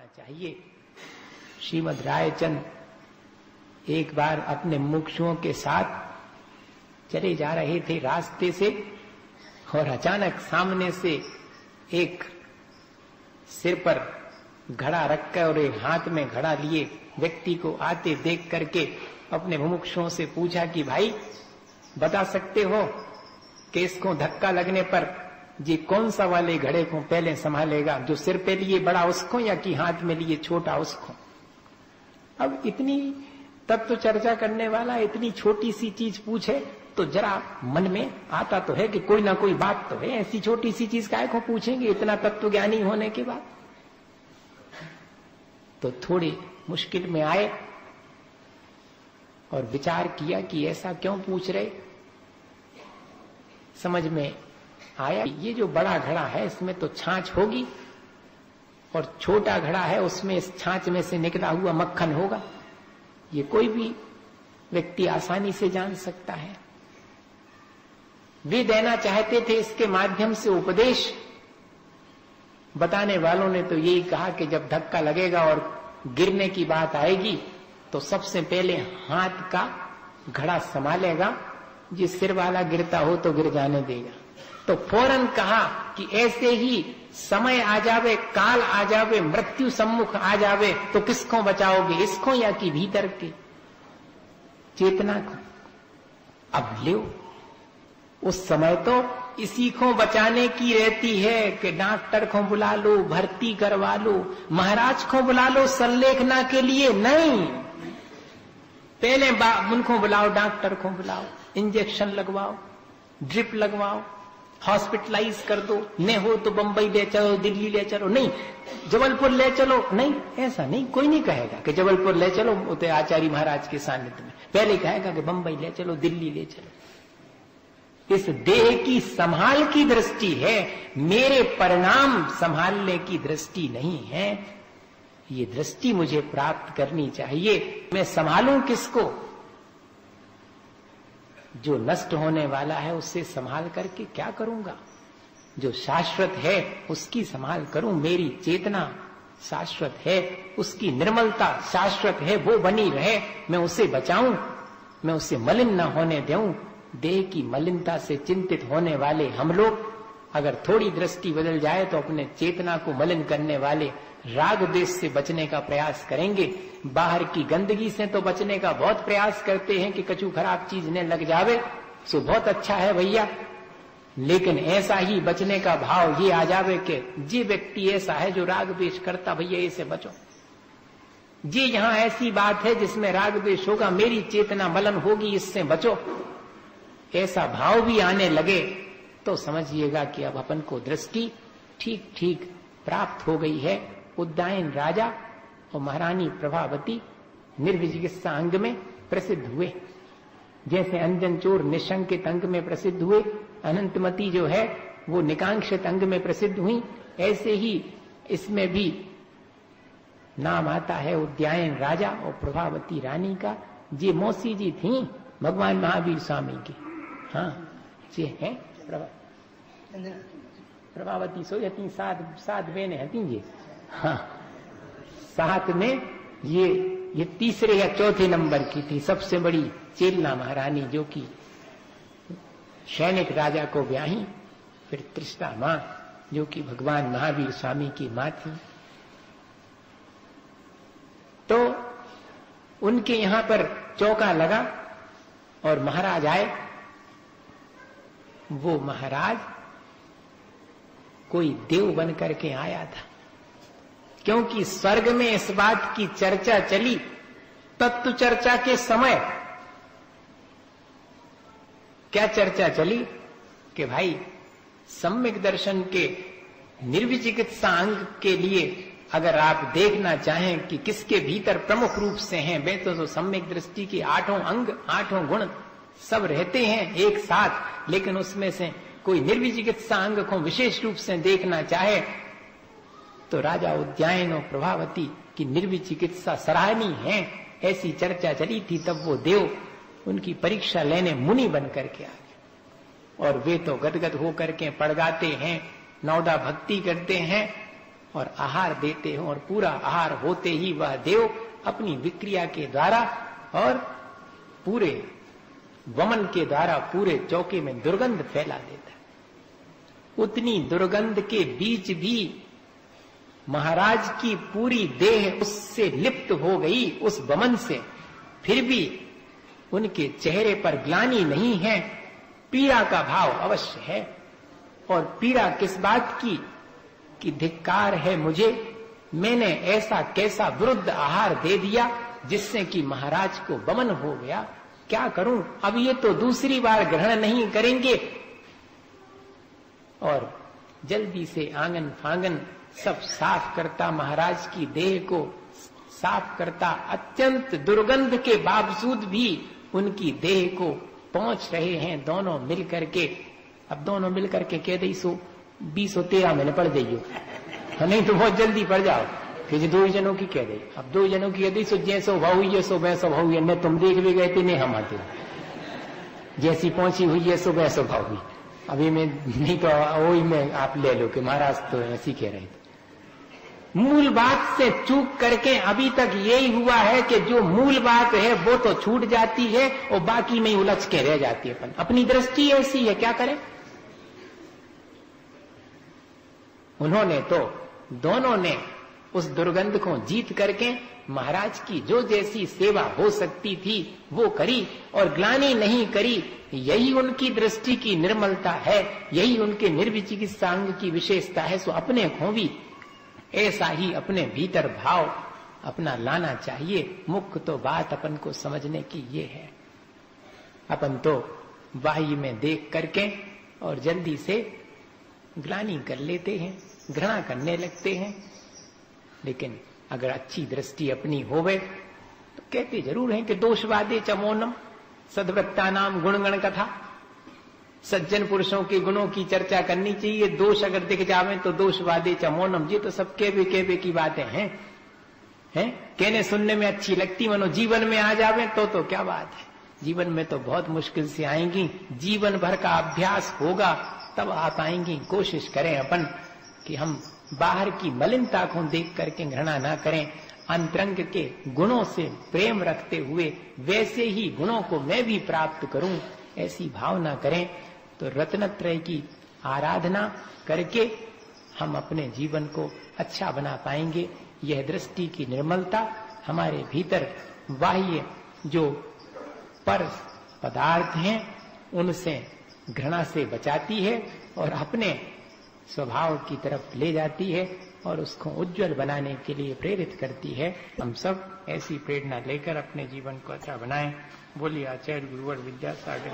चाहिए। श्रीमद् रायचंद एक बार अपने मुमुक्षुओं के साथ चले जा रहे थे रास्ते से, और अचानक सामने से एक सिर पर घड़ा रखकर और एक हाथ में घड़ा लिए व्यक्ति को आते देख करके अपने मुमुक्षुओं से पूछा कि भाई बता सकते हो कि इसको धक्का लगने पर ये कौन सा वाले घड़े को पहले संभालेगा, जो सिर पे लिए बड़ा उसको या कि हाथ में लिए छोटा उसको। अब इतनी तत्व चर्चा करने वाला इतनी छोटी सी चीज पूछे तो जरा मन में आता तो है कि कोई ना कोई बात तो है, ऐसी छोटी सी चीज काहे को पूछेंगे इतना तत्व ज्ञानी होने के बाद। तो थोड़ी मुश्किल में आए और विचार किया कि ऐसा क्यों पूछ रहे। समझ में आया ये जो बड़ा घड़ा है इसमें तो छाछ होगी और छोटा घड़ा है उसमें इस छाछ में से निकला हुआ मक्खन होगा, ये कोई भी व्यक्ति आसानी से जान सकता है। वे देना चाहते थे इसके माध्यम से उपदेश। बताने वालों ने तो यही कहा कि जब धक्का लगेगा और गिरने की बात आएगी तो सबसे पहले हाथ का घड़ा संभालेगा, जिस सिर वाला गिरता हो तो गिर जाने देगा। तो फौरन कहा कि ऐसे ही समय आ जावे, काल आ जावे, मृत्यु सम्मुख आ जावे तो किसको बचाओगे, इसको या कि भीतर के चेतना को। अब लो उस समय तो इसी को बचाने की रहती है कि डॉक्टर को बुला लो, भर्ती करवा लो, महाराज को बुला लो संलेखना के लिए, नहीं, पहले उनको बुलाओ, डॉक्टर को बुलाओ, इंजेक्शन लगवाओ, ड्रिप लगवाओ, हॉस्पिटलाइज कर दो, न हो तो बंबई ले चलो, दिल्ली ले चलो, नहीं जबलपुर ले चलो, नहीं ऐसा नहीं, कोई नहीं कहेगा कि जबलपुर ले चलो उते आचार्य महाराज के सानिध्य में, पहले कहेगा कि बंबई ले चलो, दिल्ली ले चलो। इस देह की संभाल की दृष्टि है, मेरे परिणाम संभालने की दृष्टि नहीं है। ये दृष्टि मुझे प्राप्त करनी चाहिए। मैं संभालूं किसको? जो नष्ट होने वाला है उससे संभाल करके क्या करूंगा? जो शाश्वत है उसकी संभाल करूं। मेरी चेतना शाश्वत है, उसकी निर्मलता शाश्वत है, वो बनी रहे, मैं उसे बचाऊं, मैं उसे मलिन न होने दूं। देह की मलिनता से चिंतित होने वाले हम लोग अगर थोड़ी दृष्टि बदल जाए तो अपने चेतना को मलिन करने वाले राग द्वेष से बचने का प्रयास करेंगे। बाहर की गंदगी से तो बचने का बहुत प्रयास करते हैं कि कछु खराब चीज न लग जावे, सो बहुत अच्छा है भैया, लेकिन ऐसा ही बचने का भाव ये आ जावे कि ये व्यक्ति ऐसा है जो राग द्वेष करता, भैया इससे बचो। ये यहां ऐसी बात है जिसमें राग द्वेष होगा, मेरी चेतना मलिन होगी, इससे बचो। ऐसा भाव भी आने लगे तो समझिएगा कि अब अपन को दृष्टि ठीक ठीक प्राप्त हो गई है। उद्यायन राजा और महारानी प्रभावती निर्विचिकित्सा अंग में प्रसिद्ध हुए, जैसे अंजन चोर निशंकित अंग में प्रसिद्ध हुए, अनंतमती जो है वो निकांक्षित अंग में प्रसिद्ध हुई, ऐसे ही इसमें भी नाम आता है उद्यायन राजा और प्रभावती रानी का। जी मौसी जी थी भगवान महावीर स्वामी की, हाँ जी है प्रभावती सो यती सात बहने हती जी, हाँ साथ में ये तीसरे या चौथे नंबर की थी, सबसे बड़ी चेलना महारानी जो कि सैनिक राजा को ब्याही, फिर तृष्णा मां जो कि भगवान महावीर स्वामी की मां थी। तो उनके यहां पर चौका लगा और महाराज आए। वो महाराज कोई देव बन करके आया था, क्योंकि स्वर्ग में इस बात की चर्चा चली तत्व चर्चा के समय। क्या चर्चा चली कि भाई सम्यक दर्शन के निर्विचिकित्सा अंग के लिए अगर आप देखना चाहें कि किसके भीतर प्रमुख रूप से हैं, वे तो सम्यक दृष्टि के 8 अंग 8 गुण सब रहते हैं एक साथ, लेकिन उसमें से कोई निर्विचिकित्सा अंग को विशेष रूप से देखना चाहे तो राजा उद्यायन और प्रभावती की निर्विचिकित्सा सराहनीय है, ऐसी चर्चा चली थी। तब वो देव उनकी परीक्षा लेने मुनि बन करके आ गए और वे तो गदगद होकर के पड़ जाते हैं, नौदा भक्ति करते हैं और आहार देते हो, और पूरा आहार होते ही वह देव अपनी विक्रिया के द्वारा और पूरे वमन के द्वारा पूरे चौके में दुर्गंध फैला देता है। उतनी दुर्गंध के बीच भी महाराज की पूरी देह उससे लिप्त हो गई, उस वमन से, फिर भी उनके चेहरे पर ग्लानि नहीं है, पीड़ा का भाव अवश्य है। और पीड़ा किस बात की कि धिक्कार है मुझे, मैंने ऐसा कैसा विरुद्ध आहार दे दिया जिससे कि महाराज को वमन हो गया, क्या करूं, अब ये तो दूसरी बार ग्रहण नहीं करेंगे। और जल्दी से आंगन फांगन सब साफ करता, महाराज की देह को साफ करता। अत्यंत दुर्गंध के बावजूद भी उनकी देह को पहुंच रहे हैं दोनों मिलकर के। अब दोनों मिलकर के कह दी 2013 में पढ़ जाइयो, नहीं तो बहुत जल्दी पड़ जाओ, फिर 2 जनों की कह दी। अब 2 जनों की कह दी सो जैसो भाव ये सो वैसो भाव ये, न तुम देख भी गए थे नहीं हम आते, जैसी पहुंची हुई है सो वैसो भाव हुई। अभी मैं नहीं तो वही में आप ले लो कि महाराज तो ऐसी कह रहे थे। मूल बात से चूक करके अभी तक यही हुआ है कि जो मूल बात है वो तो छूट जाती है और बाकी में ही उलझ के रह जाती है। अपनी दृष्टि ऐसी है, क्या करें। उन्होंने तो दोनों ने उस दुर्गंध को जीत करके महाराज की जो जैसी सेवा हो सकती थी वो करी और ग्लानि नहीं करी। यही उनकी दृष्टि की निर्मलता है, यही उनके निर्विचिकित्सांग की विशेषता है। सो अपने को भी ऐसा ही अपने भीतर भाव अपना लाना चाहिए। मुख्य तो बात अपन को समझने की ये है, अपन तो बाह्य में देख करके और जल्दी से ग्लानि कर लेते हैं, घृणा करने लगते हैं। लेकिन अगर अच्छी दृष्टि अपनी होवे तो कहते जरूर हैं कि दोषवादे च मौनम, सद्वृत्ता नाम गुणगण कथा। सज्जन पुरुषों के गुणों की चर्चा करनी चाहिए, दोष अगर दिख जावे तो दोषवादे च मौनम। ये तो सब कहवे की बातें हैं, कहने सुनने में अच्छी लगती, मनो जीवन में आ जावे तो क्या बात है। जीवन में तो बहुत मुश्किल से आएंगी, जीवन भर का अभ्यास होगा तब आ पाएंगी। कोशिश करें अपन कि हम बाहर की मलिनता को देख करके घृणा ना करें, अंतरंग के गुणों से प्रेम रखते हुए वैसे ही गुणों को मैं भी प्राप्त करूं, ऐसी भावना करें तो रत्नत्रय की आराधना करके हम अपने जीवन को अच्छा बना पाएंगे। यह दृष्टि की निर्मलता हमारे भीतर बाह्य जो पर पदार्थ हैं उनसे घृणा से बचाती है और अपने स्वभाव की तरफ ले जाती है और उसको उज्जवल बनाने के लिए प्रेरित करती है। हम सब ऐसी प्रेरणा लेकर अपने जीवन को अच्छा बनाएं। बोलिए आचार्य गुरुवर विद्यासागर।